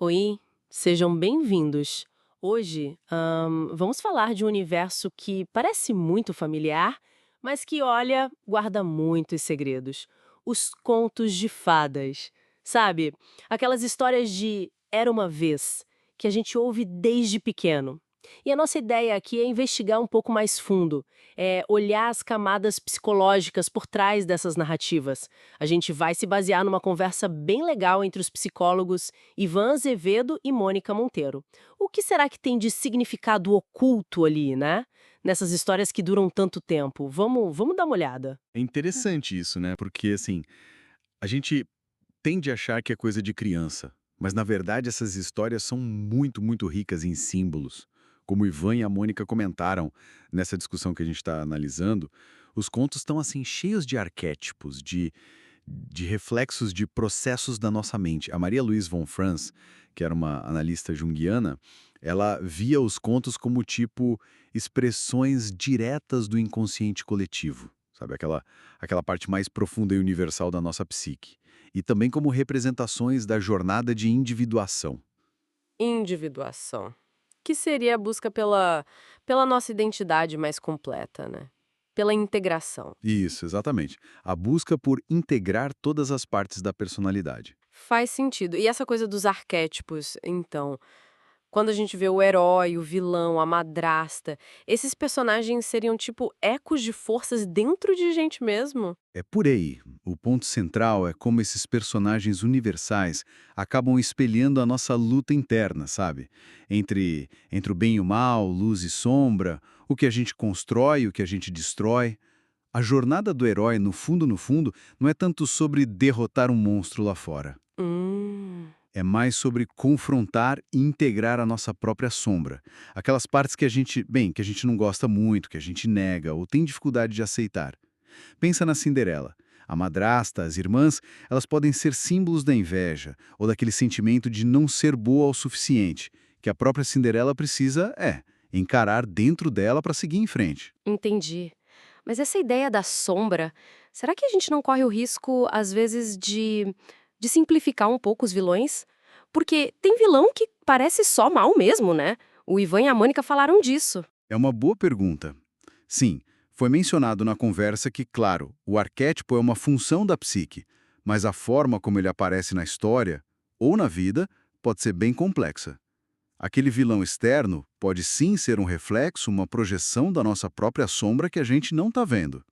Oi, sejam bem-vindos. Hoje, vamos falar de um universo que parece muito familiar, mas que, olha, guarda muitos segredos. Os contos de fadas. Sabe? Aquelas histórias de Era uma vez, que a gente ouve desde pequeno. E a nossa ideia aqui é investigar um pouco mais fundo, é olhar as camadas psicológicas por trás dessas narrativas. A gente vai se basear numa conversa bem legal entre os psicólogos Ivan Azevedo e Mônica Monteiro. O que será que tem de significado oculto ali, né? Nessas histórias que duram tanto tempo. Vamos dar uma olhada. É interessante isso, né? Porque, assim, a gente tende a achar que é coisa de criança, mas na verdade essas histórias são muito, muito ricas em símbolos. Como o Ivan e a Mônica comentaram nessa discussão que a gente está analisando, os contos estão, assim, cheios de arquétipos, de reflexos de processos da nossa mente. A Maria Louise von Franz, que era uma analista junguiana, ela via os contos como, tipo, expressões diretas do inconsciente coletivo, sabe? Aquela parte mais profunda e universal da nossa psique. E também como representações da jornada de individuação. Individuação. Que seria a busca pela nossa identidade mais completa, né? Pela integração. Isso, exatamente. A busca por integrar todas as partes da personalidade. Faz sentido. E essa coisa dos arquétipos, então, quando a gente vê o herói, o vilão, a madrasta, esses personagens seriam tipo ecos de forças dentro de gente mesmo? É por aí. O ponto central é como esses personagens universais acabam espelhando a nossa luta interna, sabe? Entre o bem e o mal, luz e sombra, o que a gente constrói, o que a gente destrói. A jornada do herói, no fundo, não é tanto sobre derrotar um monstro lá fora. Hum, É mais sobre confrontar e integrar a nossa própria sombra. Aquelas partes que a gente, bem, que a gente não gosta muito, que a gente nega ou tem dificuldade de aceitar. Pensa na Cinderela. A madrasta, as irmãs, elas podem ser símbolos da inveja ou daquele sentimento de não ser boa o suficiente, que a própria Cinderela precisa, encarar dentro dela para seguir em frente. entendi. Mas essa ideia da sombra, será que a gente não corre o risco, às vezes, de simplificar um pouco os vilões? Porque tem vilão que parece só mal mesmo, né? O Ivan e a Mônica falaram disso. É uma boa pergunta. Sim, foi mencionado na conversa que, claro, o arquétipo é uma função da psique, mas a forma como ele aparece na história ou na vida pode ser bem complexa. Aquele vilão externo pode sim ser um reflexo, uma projeção da nossa própria sombra que a gente não está vendo.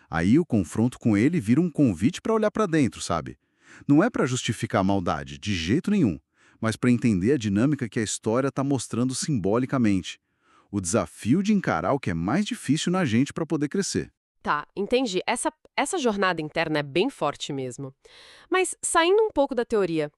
Aí o confronto com ele vira um convite para olhar para dentro, sabe? Não é para justificar a maldade, de jeito nenhum, mas para entender a dinâmica que a história está mostrando simbolicamente. O desafio de encarar o que é mais difícil na gente para poder crescer. Tá, entendi. Essa jornada interna é bem forte mesmo. Mas, saindo um pouco da teoria,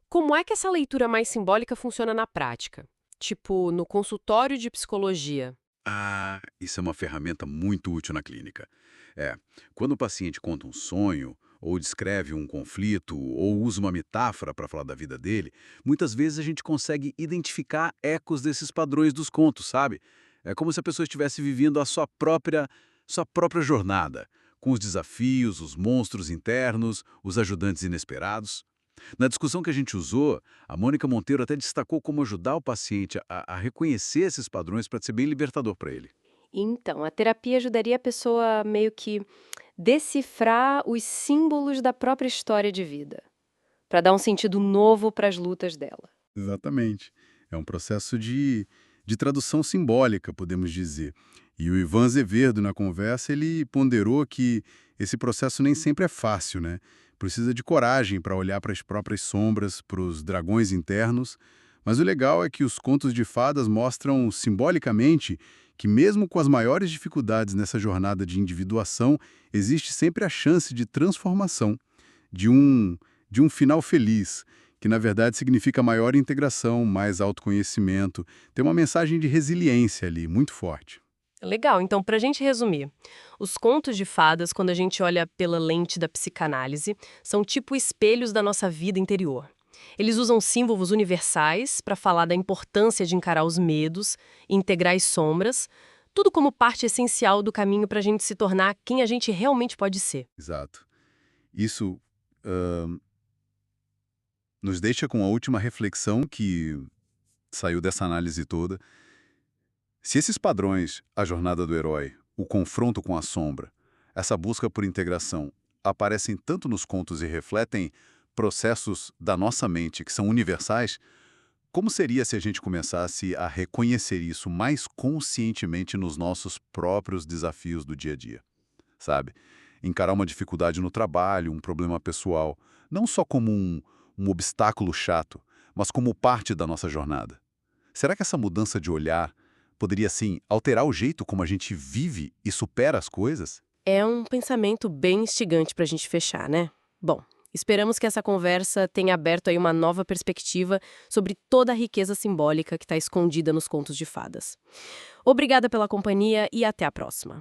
como é que essa leitura mais simbólica funciona na prática? Tipo, no consultório de psicologia. Ah, isso é uma ferramenta muito útil na clínica. É, quando o paciente conta um sonho, ou descreve um conflito, ou usa uma metáfora para falar da vida dele, muitas vezes a gente consegue identificar ecos desses padrões dos contos, sabe? É como se a pessoa estivesse vivendo a sua própria jornada, com os desafios, os monstros internos, os ajudantes inesperados. Na discussão que a gente usou, a Mônica Monteiro até destacou como ajudar o paciente a reconhecer esses padrões para ser bem libertador para ele. Então, a terapia ajudaria a pessoa meio que decifrar os símbolos da própria história de vida, para dar um sentido novo para as lutas dela. Exatamente. É um processo de tradução simbólica, podemos dizer. E o Ivan Azevedo, na conversa, ele ponderou que esse processo nem sempre é fácil, né? Precisa de coragem para olhar para as próprias sombras, para os dragões internos. Mas o legal é que os contos de fadas mostram simbolicamente que, mesmo com as maiores dificuldades nessa jornada de individuação, existe sempre a chance de transformação, de um final feliz, que na verdade significa maior integração, mais autoconhecimento. Tem uma mensagem de resiliência ali, muito forte. Legal, então, para a gente resumir, os contos de fadas, quando a gente olha pela lente da psicanálise, são tipo espelhos da nossa vida interior. Eles usam símbolos universais para falar da importância de encarar os medos, integrar as sombras, tudo como parte essencial do caminho para a gente se tornar quem a gente realmente pode ser. Exato. Isso nos deixa com a última reflexão que saiu dessa análise toda. Se esses padrões, a jornada do herói, o confronto com a sombra, essa busca por integração, aparecem tanto nos contos e refletem processos da nossa mente que são universais, como seria se a gente começasse a reconhecer isso mais conscientemente nos nossos próprios desafios do dia a dia, sabe? Encarar uma dificuldade no trabalho, um problema pessoal, não só como um obstáculo chato, mas como parte da nossa jornada. Será que essa mudança de olhar poderia, sim, alterar o jeito como a gente vive e supera as coisas? É um pensamento bem instigante para a gente fechar, né? Bom, esperamos que essa conversa tenha aberto aí uma nova perspectiva sobre toda a riqueza simbólica que está escondida nos contos de fadas. Obrigada pela companhia e até a próxima.